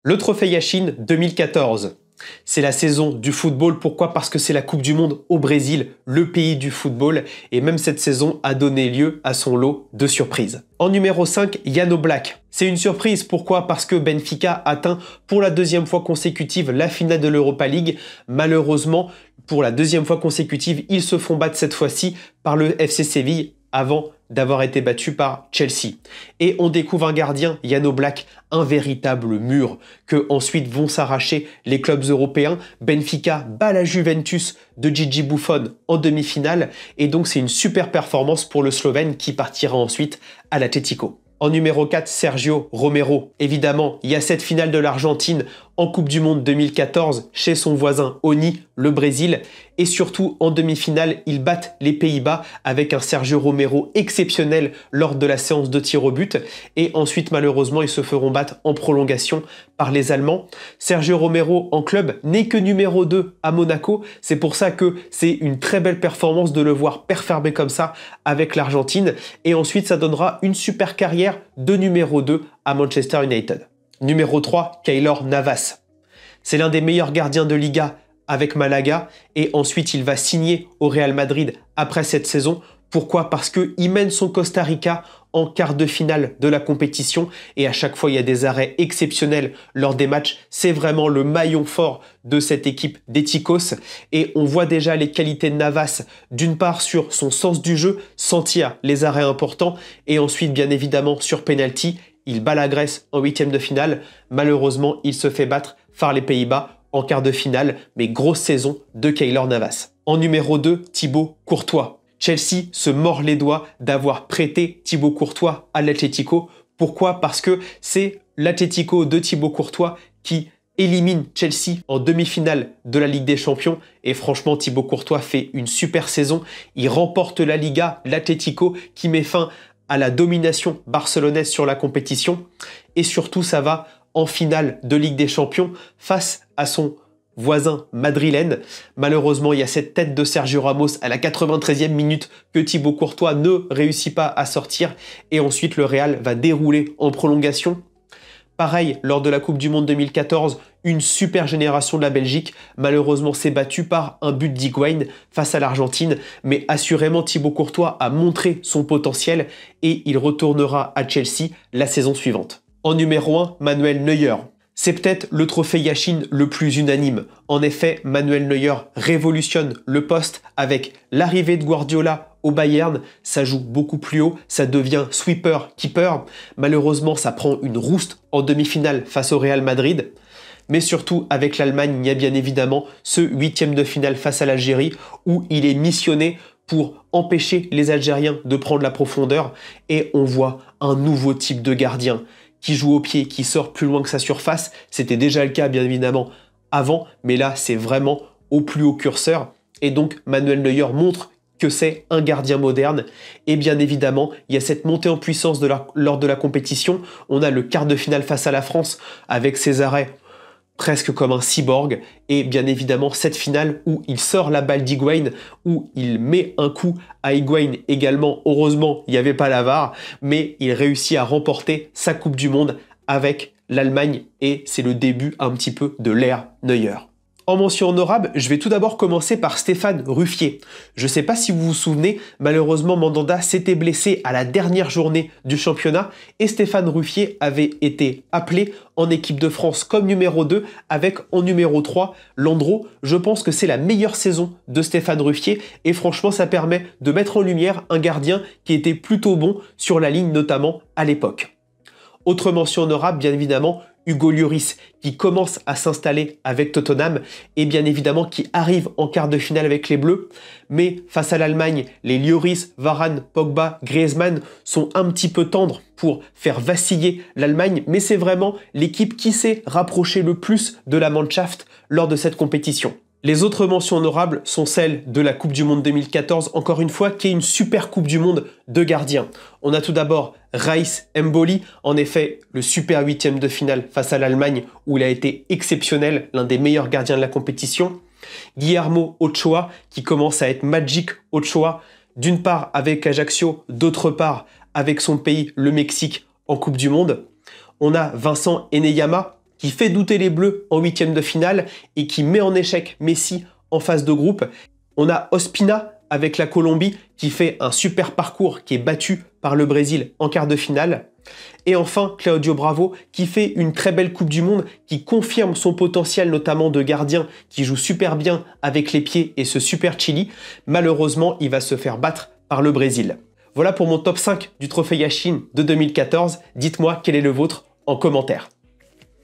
Le trophée Yashin 2014. C'est la saison du football. Pourquoi? Parce que c'est la Coupe du Monde au Brésil, le pays du football. Et même cette saison a donné lieu à son lot de surprises. En numéro 5, Jan Oblak. C'est une surprise. Pourquoi? Parce que Benfica atteint pour la deuxième fois consécutive la finale de l'Europa League. Malheureusement, pour la deuxième fois consécutive, ils se font battre cette fois-ci par le FC Séville avant d'avoir été battu par Chelsea. Et on découvre un gardien, Jan Oblak, un véritable mur, que ensuite vont s'arracher les clubs européens. Benfica bat la Juventus de Gigi Buffon en demi-finale, et donc c'est une super performance pour le Slovène qui partira ensuite à l'Atlético. En numéro 4, Sergio Romero. Évidemment, il y a cette finale de l'Argentine en Coupe du Monde 2014 chez son voisin Oni, le Brésil. Et surtout, en demi-finale, ils battent les Pays-Bas avec un Sergio Romero exceptionnel lors de la séance de tir au but. Et ensuite, malheureusement, ils se feront battre en prolongation par les Allemands. Sergio Romero en club n'est que numéro 2 à Monaco. C'est pour ça que c'est une très belle performance de le voir performer comme ça avec l'Argentine. Et ensuite, ça donnera une super carrière de numéro 2 à Manchester United. Numéro 3, Keylor Navas. C'est l'un des meilleurs gardiens de Liga avec Malaga et ensuite il va signer au Real Madrid après cette saison. Pourquoi? Parce qu'il mène son Costa Rica en quart de finale de la compétition et à chaque fois il y a des arrêts exceptionnels lors des matchs. C'est vraiment le maillon fort de cette équipe des Ticos et on voit déjà les qualités de Navas d'une part sur son sens du jeu, sentir les arrêts importants et ensuite bien évidemment sur penalty. Il bat la Grèce en huitième de finale. Malheureusement, il se fait battre par les Pays-Bas en quart de finale, mais grosse saison de Keylor Navas. En numéro 2, Thibaut Courtois. Chelsea se mord les doigts d'avoir prêté Thibaut Courtois à l'Atlético. Pourquoi? Parce que c'est l'Atlético de Thibaut Courtois qui élimine Chelsea en demi-finale de la Ligue des Champions. Et franchement, Thibaut Courtois fait une super saison. Il remporte la Liga, l'Atlético qui met fin à la domination barcelonaise sur la compétition. Et surtout, ça va en finale de Ligue des Champions face à son voisin madrilène. Malheureusement, il y a cette tête de Sergio Ramos à la 93e minute que Thibaut Courtois ne réussit pas à sortir. Et ensuite, le Real va dérouler en prolongation. Pareil, lors de la Coupe du Monde 2014, une super génération de la Belgique, malheureusement s'est battue par un but d'Higuaín face à l'Argentine, mais assurément Thibaut Courtois a montré son potentiel et il retournera à Chelsea la saison suivante. En numéro 1, Manuel Neuer. C'est peut-être le trophée Yashin le plus unanime. En effet, Manuel Neuer révolutionne le poste avec l'arrivée de Guardiola au Bayern. Ça joue beaucoup plus haut, ça devient sweeper-keeper. Malheureusement, ça prend une rouste en demi-finale face au Real Madrid. Mais surtout, avec l'Allemagne, il y a bien évidemment ce huitième de finale face à l'Algérie où il est missionné pour empêcher les Algériens de prendre la profondeur. Et on voit un nouveau type de gardien qui joue au pied, qui sort plus loin que sa surface. C'était déjà le cas, bien évidemment, avant, mais là, c'est vraiment au plus haut curseur. Et donc, Manuel Neuer montre que c'est un gardien moderne. Et bien évidemment, il y a cette montée en puissance lors de la compétition. On a le quart de finale face à la France, avec ses arrêts presque comme un cyborg. Et bien évidemment, cette finale où il sort la balle d'Higuaín, où il met un coup à Higuaín également. Heureusement, il n'y avait pas la VAR, mais il réussit à remporter sa Coupe du Monde avec l'Allemagne. Et c'est le début un petit peu de l'ère Neuer. En mention honorable, je vais tout d'abord commencer par Stéphane Ruffier. Je ne sais pas si vous vous souvenez, malheureusement Mandanda s'était blessé à la dernière journée du championnat et Stéphane Ruffier avait été appelé en équipe de France comme numéro 2 avec en numéro 3 Landreau. Je pense que c'est la meilleure saison de Stéphane Ruffier et franchement ça permet de mettre en lumière un gardien qui était plutôt bon sur la ligne notamment à l'époque. Autre mention honorable, bien évidemment, Hugo Lloris, qui commence à s'installer avec Tottenham et bien évidemment qui arrive en quart de finale avec les Bleus. Mais face à l'Allemagne, les Lloris, Varane, Pogba, Griezmann sont un petit peu tendres pour faire vaciller l'Allemagne. Mais c'est vraiment l'équipe qui s'est rapprochée le plus de la Mannschaft lors de cette compétition. Les autres mentions honorables sont celles de la Coupe du Monde 2014, encore une fois, qui est une super Coupe du Monde de gardiens. On a tout d'abord Raïs Mboli, en effet, le super huitième de finale face à l'Allemagne, où il a été exceptionnel, l'un des meilleurs gardiens de la compétition. Guillermo Ochoa, qui commence à être Magic Ochoa, d'une part avec Ajaccio, d'autre part avec son pays, le Mexique, en Coupe du Monde. On a Vincent Eneyama, qui fait douter les Bleus en huitième de finale et qui met en échec Messi en phase de groupe. On a Ospina avec la Colombie qui fait un super parcours, qui est battu par le Brésil en quart de finale. Et enfin, Claudio Bravo qui fait une très belle Coupe du Monde, qui confirme son potentiel notamment de gardien, qui joue super bien avec les pieds et ce super Chili. Malheureusement, il va se faire battre par le Brésil. Voilà pour mon top 5 du Trophée Yashin de 2014. Dites-moi quel est le vôtre en commentaire.